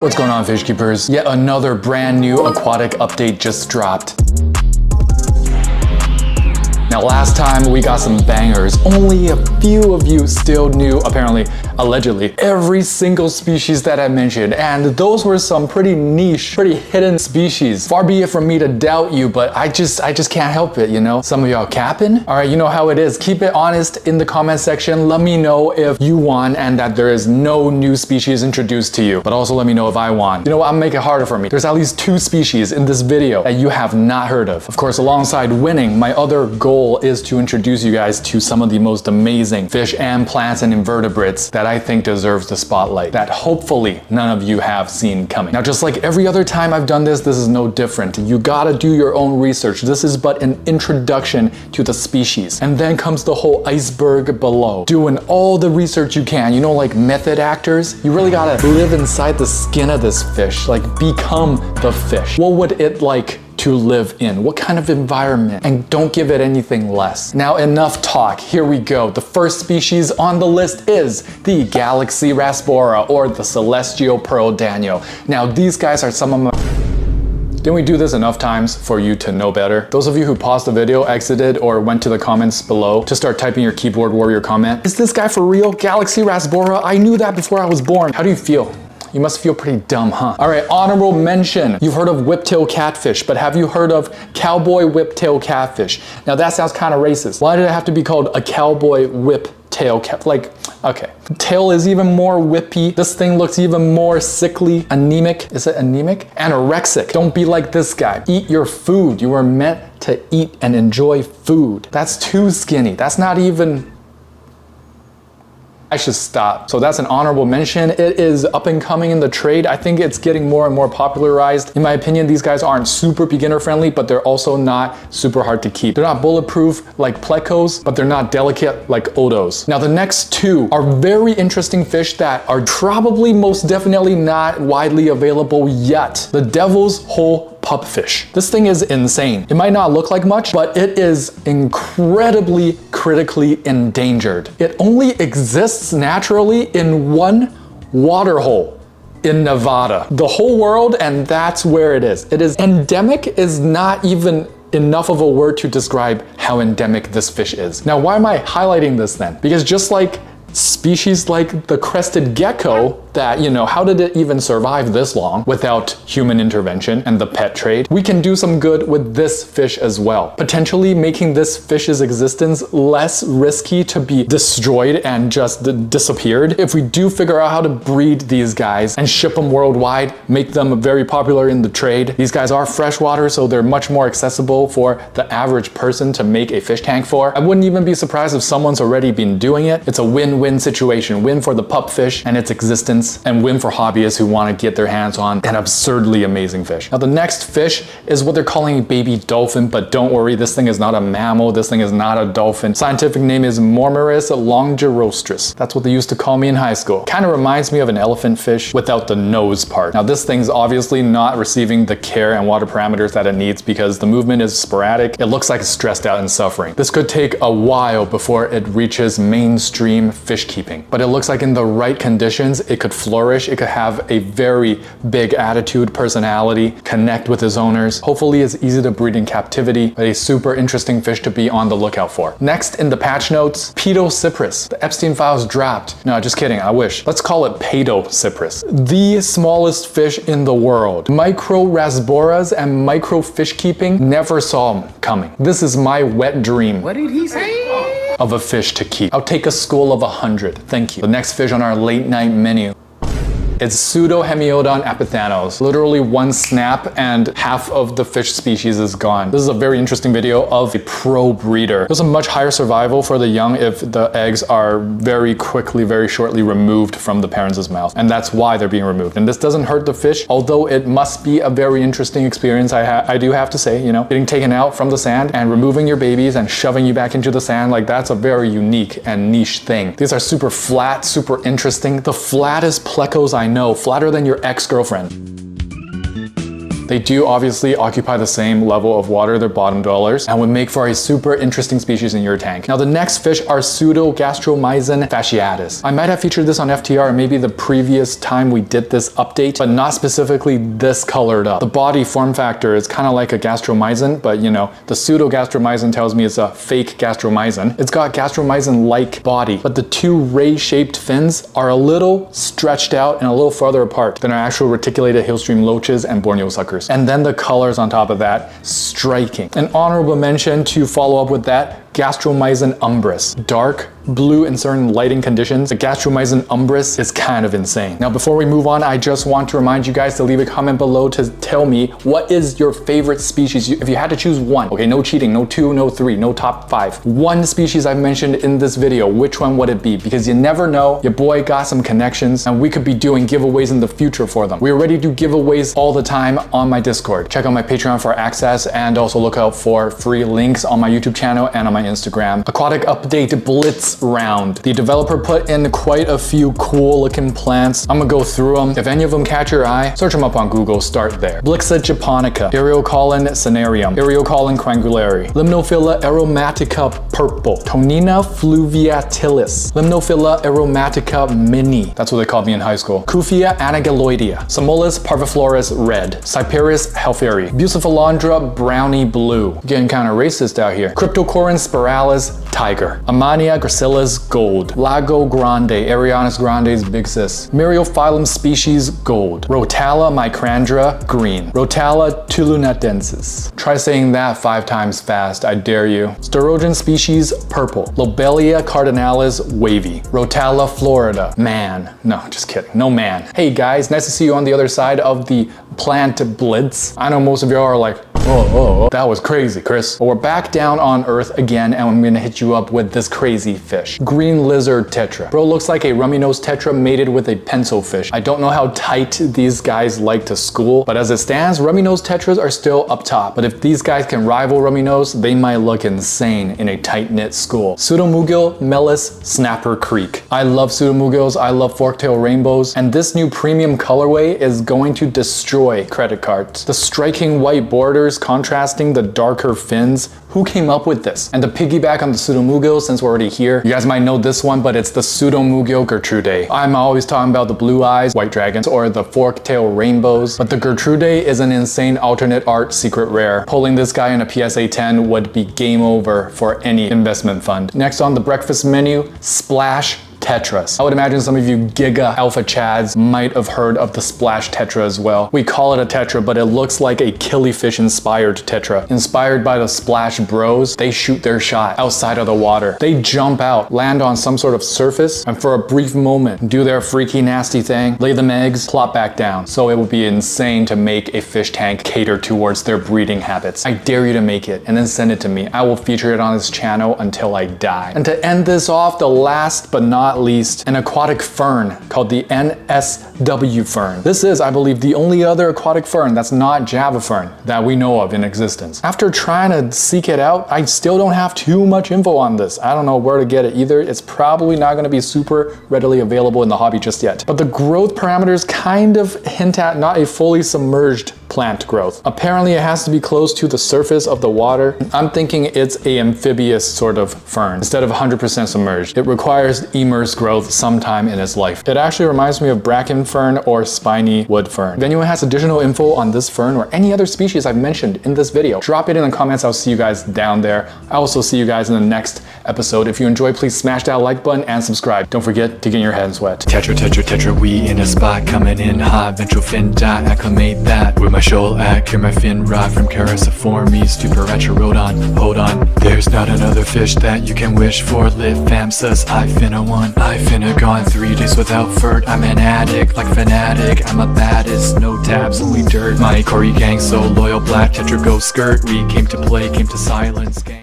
What's going on, fish keepers? Yet another brand new aquatic update just dropped. Now last time we got some bangers. Only a few of you still knew, apparently, allegedly, every single species that I mentioned, and those were some pretty niche, pretty hidden species. Far be it from me to doubt you, but I just can't help it, you know? Some of y'all capping? All right, you know how it is. Keep it honest in the comment section. Let me know if you won and that there is no new species introduced to you, but also let me know if I won. You know what, I'm making it harder for me. There's at least 2 species in this video that you have not heard of. Of course, alongside winning, my other goal is to introduce you guys to some of the most amazing fish and plants and invertebrates that I think deserves the spotlight, that hopefully none of you have seen coming. Now, just like every other time I've done this, this is no different. You gotta do your own research. This is but an introduction to the species. And then comes the whole iceberg below. Doing all the research you can, you know, like method actors, you really gotta live inside the skin of this fish, like become the fish. What would it like to live in? What kind of environment? And don't give it anything less. Now enough talk, here we go. The first species on the list is the Galaxy Rasbora, or the Celestial Pearl Daniel. Now these guys are some of my... Didn't we do this enough times for you to know better? Those of you who paused the video, exited, or went to the comments below to start typing your keyboard warrior comment, is this guy for real? Galaxy Rasbora? I knew that before I was born. How do you feel? You must feel pretty dumb, huh? All right, honorable mention. You've heard of whiptail catfish, but have you heard of cowboy whiptail catfish? Now that sounds kind of racist. Why did it have to be called a cowboy whiptail cat? Like, okay. Tail is even more whippy. This thing looks even more sickly, anemic. Is it anemic? Anorexic. Don't be like this guy. Eat your food. You were meant to eat and enjoy food. That's too skinny. That's not even... I should stop. So that's an honorable mention. It is up and coming in the trade. I think it's getting more and more popularized. In my opinion, these guys aren't super beginner friendly, but they're also not super hard to keep. They're not bulletproof like plecos, but they're not delicate like odos. Now the next 2 are very interesting fish that are probably most definitely not widely available yet. The devil's hole pupfish. This thing is insane. It might not look like much, but it is incredibly critically endangered. It only exists naturally in one water hole in Nevada. The whole world, and that's where it is. It is endemic is not even enough of a word to describe how endemic this fish is. Now, why am I highlighting this then? Because just like species like the crested gecko that, you know, how did it even survive this long without human intervention and the pet trade? We can do some good with this fish as well, potentially making this fish's existence less risky to be destroyed and just disappeared. If we do figure out how to breed these guys and ship them worldwide, make them very popular in the trade. These guys are freshwater, so they're much more accessible for the average person to make a fish tank for. I wouldn't even be surprised if someone's already been doing it. It's a win-win situation. Win for the pupfish and its existence, and win for hobbyists who want to get their hands on an absurdly amazing fish. Now the next fish is what they're calling a baby dolphin, but don't worry, this thing is not a mammal, this thing is not a dolphin. Scientific name is Mormaris longirostris. That's what they used to call me in high school. Kind of reminds me of an elephant fish without the nose part. Now this thing's obviously not receiving the care and water parameters that it needs because the movement is sporadic. It looks like it's stressed out and suffering. This could take a while before it reaches mainstream fish keeping, but it looks like in the right conditions, it could flourish. It could have a very big attitude, personality, connect with its owners. Hopefully it's easy to breed in captivity, but a super interesting fish to be on the lookout for. Next in the patch notes, Pedociprus. The Epstein files dropped. No, just kidding, I wish. Let's call it Pedociprus. The smallest fish in the world. Micro rasboras and micro fish keeping, never saw them coming. This is my wet dream. What did he say? Of a fish to keep. I'll take a school of 100. Thank you. The next fish on our late night menu. It's Pseudohemiodon apithanos. Literally one snap and half of the fish species is gone. This is a very interesting video of a pro breeder. There's a much higher survival for the young if the eggs are very quickly, very shortly removed from the parents' mouth. And that's why they're being removed. And this doesn't hurt the fish, although it must be a very interesting experience. I do have to say, you know, getting taken out from the sand and removing your babies and shoving you back into the sand, like that's a very unique and niche thing. These are super flat, super interesting. The flattest plecos I know, flatter than your ex-girlfriend. They do obviously occupy the same level of water, they're bottom dwellers, and would make for a super interesting species in your tank. Now the next fish are Pseudogastromyzon fasciatus. I might have featured this on FTR, maybe the previous time we did this update, but not specifically this colored up. The body form factor is kind of like a gastromyzon, but you know, the Pseudogastromyzon tells me it's a fake gastromyzon. It's got gastromyzon-like body, but the two ray-shaped fins are a little stretched out and a little farther apart than our actual reticulated hillstream loaches and Borneo suckers. And then the colors on top of that, striking. An honorable mention to follow up with that, Gastromyzon umbris. Dark blue in certain lighting conditions. The Gastromyzon umbris is kind of insane. Now before we move on, I just want to remind you guys to leave a comment below to tell me what is your favorite species. If you had to choose one, okay, no cheating, no 2, no 3, no top 5. One species I've mentioned in this video, which one would it be? Because you never know, your boy got some connections and we could be doing giveaways in the future for them. We already do giveaways all the time on my Discord. Check out my Patreon for access and also look out for free links on my YouTube channel and on my Instagram. Aquatic Update Blitz Round. The developer put in quite a few cool looking plants. I'm gonna go through them. If any of them catch your eye, search them up on Google, start there. Blixa japonica, Eriocolin cinerarium, Eriocolin quangulari, Limnophila aromatica purple, Tonina fluviatilis, Limnophila aromatica mini, that's what they called me in high school, Kufia anagaloidea, Psamolus parviflorus red, Cyperus halferi, Bucephalandra brownie blue, getting kind of racist out here, Cryptocorin spiralis tiger, Amania gracilis gold, Lago grande, Arianus grande's big sis, Myriophyllum species gold, Rotala micrandra green, Rotala tulunatensis. Try saying that 5 times fast, I dare you. Sterogen species purple, Lobelia cardinalis wavy, Rotala florida man. No, just kidding, no man. Hey guys, nice to see you on the other side of the plant blitz. I know most of y'all are like, oh, that was crazy, Chris. But we're back down on Earth again, and I'm gonna hit you up with this crazy fish. Green lizard tetra. Bro looks like a rummy-nosed tetra mated with a pencil fish. I don't know how tight these guys like to school, but as it stands, rummy-nosed tetras are still up top. But if these guys can rival rummy-nose, they might look insane in a tight-knit school. Pseudomugil melis snapper creek. I love pseudomugils, I love forktail rainbows, and this new premium colorway is going to destroy credit cards. The striking white borders contrasting the darker fins. Who came up with this? And to piggyback on the Pseudomugil, since we're already here, you guys might know this one, but it's the Pseudomugil Gertrude. I'm always talking about the blue eyes, white dragons, or the forktail rainbows, but the Gertrude is an insane alternate art secret rare. Pulling this guy in a PSA 10 would be game over for any investment fund. Next on the breakfast menu, Splash tetras. I would imagine some of you Giga Alpha Chads might have heard of the Splash Tetra as well. We call it a tetra, but it looks like a killifish inspired tetra. Inspired by the Splash Bros, they shoot their shot outside of the water. They jump out, land on some sort of surface, and for a brief moment, do their freaky nasty thing, lay them eggs, plop back down. So it would be insane to make a fish tank cater towards their breeding habits. I dare you to make it and then send it to me. I will feature it on this channel until I die. And to end this off, the last but not least, an aquatic fern called the NSW fern. This is, I believe, the only other aquatic fern that's not Java fern that we know of in existence. After trying to seek it out, I still don't have too much info on this. I don't know where to get it either. It's probably not going to be super readily available in the hobby just yet. But the growth parameters kind of hint at not a fully submerged plant growth. Apparently it has to be close to the surface of the water. I'm thinking it's a amphibious sort of fern instead of 100% submerged. It requires immersed growth sometime in its life. It actually reminds me of bracken fern or spiny wood fern. If anyone has additional info on this fern or any other species I've mentioned in this video, drop it in the comments. I'll see you guys down there. I'll also see you guys in the next episode. If you enjoyed, please smash that like button and subscribe. Don't forget to get your hands wet. Tetra, tetra, tetra, we in a spot coming in hot. Ventral fin dot, acclimate that. With my shoal at, clear my fin rod from Characiformes to Paracherodon. Hold on, there's not another fish that you can wish for. Lit famsus, I finna one. I finna gone 3 days without furt. I'm an addict, like fanatic. I'm a baddest, no tabs, only dirt. My Cory gang so loyal, black tetra go skirt. We came to play, came to silence. Gang.